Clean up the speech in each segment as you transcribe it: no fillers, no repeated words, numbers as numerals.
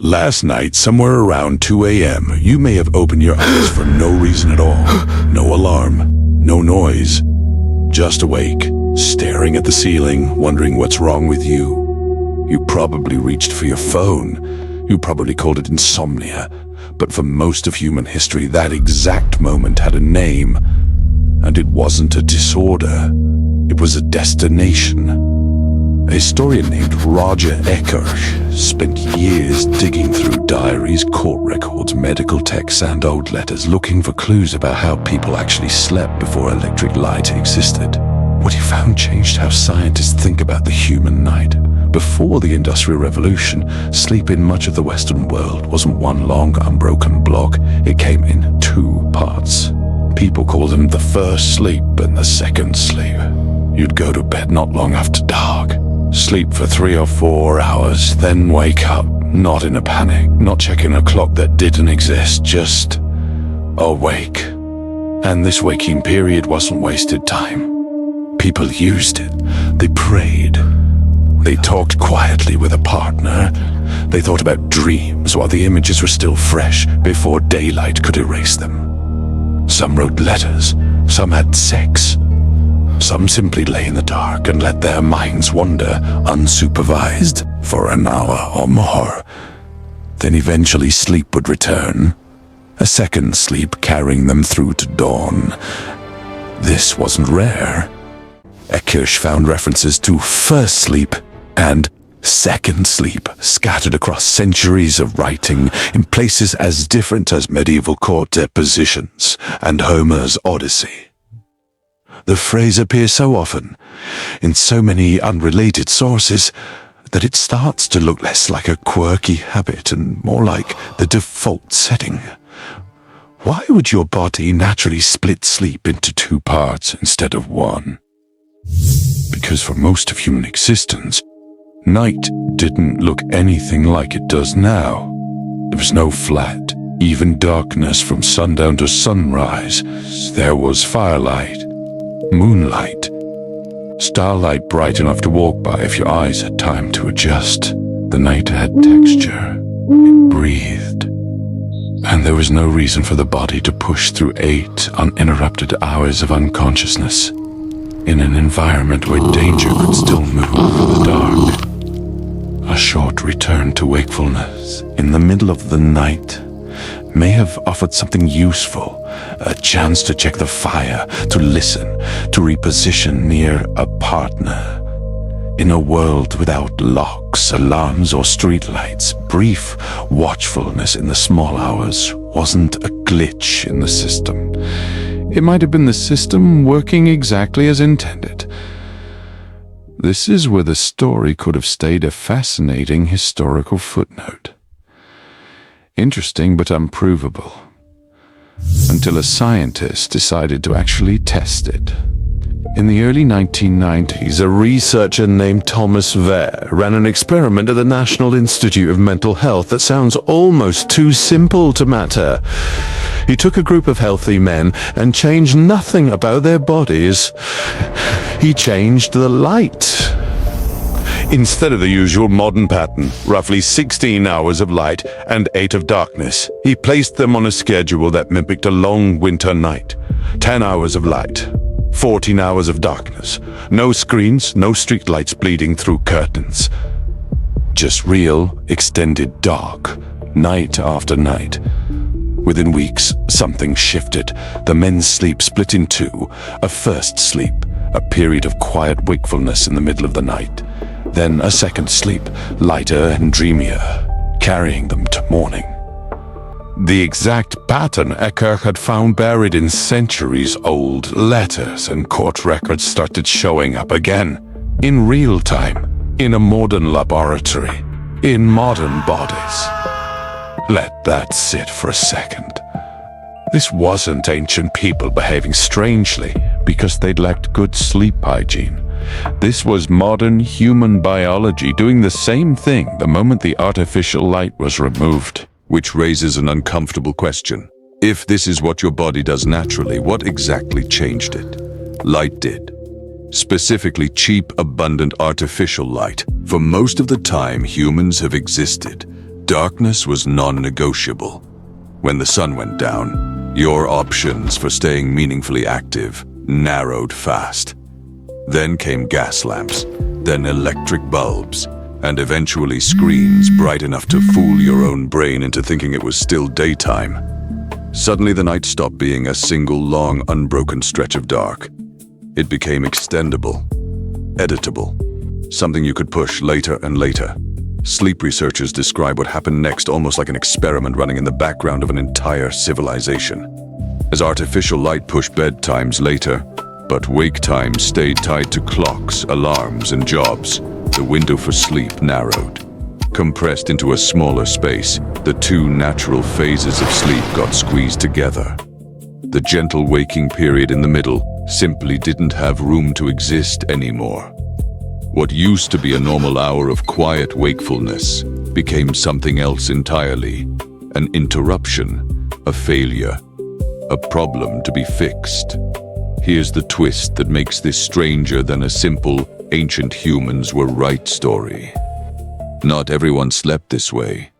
Last night, somewhere around 2 a.m., you may have opened your eyes for no reason at all. No alarm, no noise. Just awake, staring at the ceiling, wondering what's wrong with you. You probably reached for your phone. You probably called it insomnia. But for most of human history, that exact moment had a name. And it wasn't a disorder. It was a destination. A historian named Roger Eckersh spent years digging through diaries, court records, medical texts, and old letters looking for clues about how people actually slept before electric light existed. What he found changed how scientists think about the human night. Before the Industrial Revolution, sleep in much of the Western world wasn't one long, unbroken block. It came in two parts. People call them the first sleep and the second sleep. You'd go to bed not long after dark. Sleep for 3 or 4 hours, then wake up, not in a panic, not checking a clock that didn't exist, just awake. And this waking period wasn't wasted time. People used it. They prayed. They talked quietly with a partner. They thought about dreams while the images were still fresh before daylight could erase them. Some wrote letters. Some had sex. Some simply lay in the dark and let their minds wander unsupervised for an hour or more. Then eventually sleep would return, a second sleep carrying them through to dawn. This wasn't rare. Eckersh found references to first sleep and second sleep scattered across centuries of writing in places as different as medieval court depositions and Homer's Odyssey. The phrase appears so often, in so many unrelated sources, that it starts to look less like a quirky habit and more like the default setting. Why would your body naturally split sleep into two parts instead of one? Because for most of human existence, night didn't look anything like it does now. There was no flat, even darkness from sundown to sunrise. There was firelight, moonlight, starlight bright enough to walk by if your eyes had time to adjust. The night had texture. It breathed. And there was no reason for the body to push through 8 uninterrupted hours of unconsciousness in an environment where danger could still move in the dark. A short return to wakefulness in the middle of the night may have offered something useful, a chance to check the fire, to listen, to reposition near a partner. In a world without locks, alarms, or streetlights, brief watchfulness in the small hours wasn't a glitch in the system. It might have been the system working exactly as intended. This is where the story could have stayed a fascinating historical footnote. Interesting but unprovable, until a scientist decided to actually test it. In the early 1990s, a researcher named Thomas Vare ran an experiment at the National Institute of Mental Health that sounds almost too simple to matter. He took a group of healthy men and changed nothing about their bodies. He changed the light. Instead of the usual modern pattern, roughly 16 hours of light and 8 of darkness, he placed them on a schedule that mimicked a long winter night. 10 hours of light, 14 hours of darkness. No screens, no streetlights bleeding through curtains. Just real, extended dark, night after night. Within weeks, something shifted. The men's sleep split in two. A first sleep, a period of quiet wakefulness in the middle of the night. Then a second sleep, lighter and dreamier, carrying them to morning. The exact pattern Eckersh had found buried in centuries-old letters and court records started showing up again, in real time, in a modern laboratory, in modern bodies. Let that sit for a second. This wasn't ancient people behaving strangely because they'd lacked good sleep hygiene. This was modern human biology doing the same thing the moment the artificial light was removed. Which raises an uncomfortable question. If this is what your body does naturally, what exactly changed it? Light did. Specifically cheap, abundant artificial light. For most of the time humans have existed, Darkness was non-negotiable. When the sun went down, your options for staying meaningfully active narrowed fast. Then came gas lamps, then electric bulbs, and eventually screens bright enough to fool your own brain into thinking it was still daytime. Suddenly the night stopped being a single long, unbroken stretch of dark. It became extendable, editable, something you could push later and later. Sleep researchers describe what happened next almost like an experiment running in the background of an entire civilization. As artificial light pushed bedtimes later, but wake times stayed tied to clocks, alarms, and jobs, the window for sleep narrowed. Compressed into a smaller space, the two natural phases of sleep got squeezed together. The gentle waking period in the middle simply didn't have room to exist anymore. What used to be a normal hour of quiet wakefulness became something else entirely. An interruption, a failure, a problem to be fixed. Here's the twist that makes this stranger than a simple "ancient humans were right" story. Not everyone slept this way.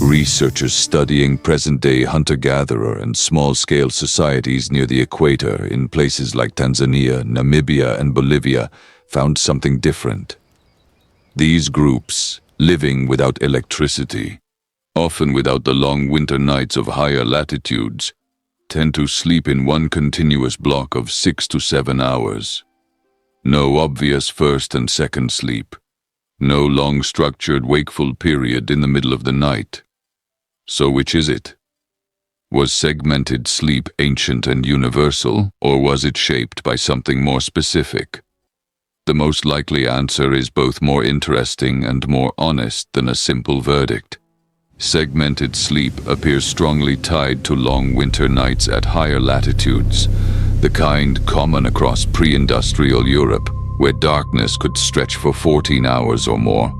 Researchers studying present-day hunter-gatherer and small-scale societies near the equator in places like Tanzania, Namibia, and Bolivia found something different. These groups, living without electricity, often without the long winter nights of higher latitudes, tend to sleep in one continuous block of 6 to 7 hours. No obvious first and second sleep. No long structured wakeful period in the middle of the night. So which is it? Was segmented sleep ancient and universal, or was it shaped by something more specific? The most likely answer is both more interesting and more honest than a simple verdict. Segmented sleep appears strongly tied to long winter nights at higher latitudes, the kind common across pre-industrial Europe, where darkness could stretch for 14 hours or more.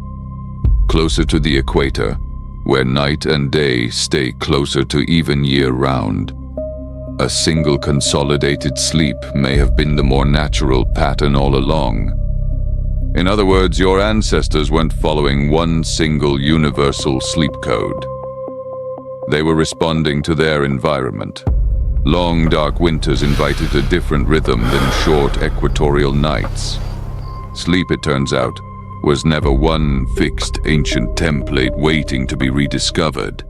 Closer to the equator, where night and day stay closer to even year-round, a single consolidated sleep may have been the more natural pattern all along. In other words, your ancestors weren't following one single universal sleep code. They were responding to their environment. Long, dark winters invited a different rhythm than short equatorial nights. Sleep, it turns out, was never one fixed ancient template waiting to be rediscovered.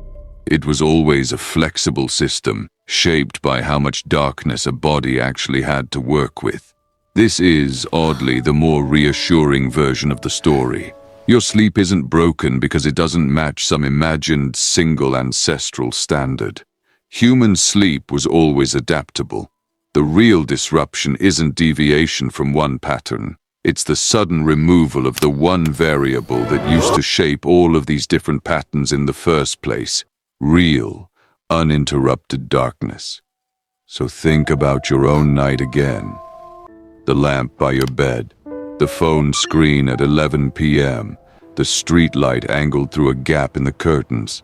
It was always a flexible system, shaped by how much darkness a body actually had to work with. This is, oddly, the more reassuring version of the story. Your sleep isn't broken because it doesn't match some imagined single ancestral standard. Human sleep was always adaptable. The real disruption isn't deviation from one pattern. It's the sudden removal of the one variable that used to shape all of these different patterns in the first place. Real, uninterrupted darkness. So think about your own night again. The lamp by your bed, the phone screen at 11 p.m., the street light angled through a gap in the curtains.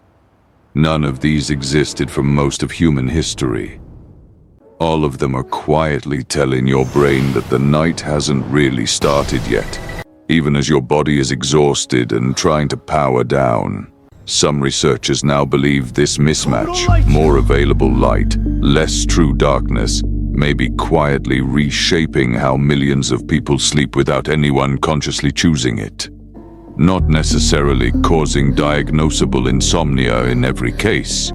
None of these existed for most of human history. All of them are quietly telling your brain that the night hasn't really started yet, even as your body is exhausted and trying to power down. Some researchers now believe this mismatch, more available light, less true darkness, may be quietly reshaping how millions of people sleep without anyone consciously choosing it. Not necessarily causing diagnosable insomnia in every case,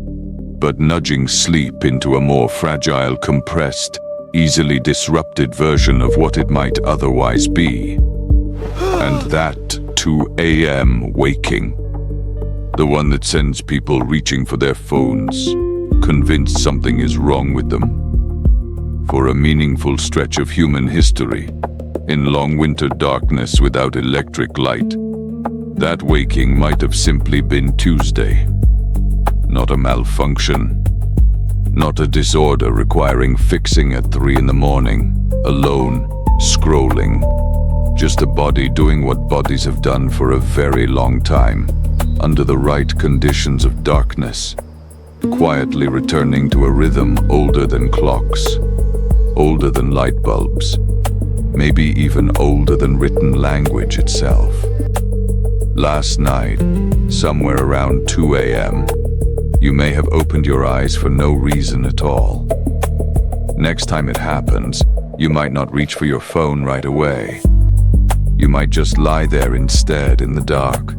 but nudging sleep into a more fragile, compressed, easily disrupted version of what it might otherwise be. And that 2 a.m. waking. The one that sends people reaching for their phones, convinced something is wrong with them. For a meaningful stretch of human history, in long winter darkness without electric light, that waking might have simply been Tuesday. Not a malfunction. Not a disorder requiring fixing at 3 in the morning, alone, scrolling. Just a body doing what bodies have done for a very long time, under the right conditions of darkness, quietly returning to a rhythm older than clocks, older than light bulbs, maybe even older than written language itself. Last night, somewhere around 2 a.m., you may have opened your eyes for no reason at all. Next time it happens, you might not reach for your phone right away. You might just lie there instead in the dark,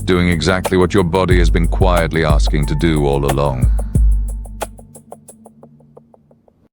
doing exactly what your body has been quietly asking to do all along.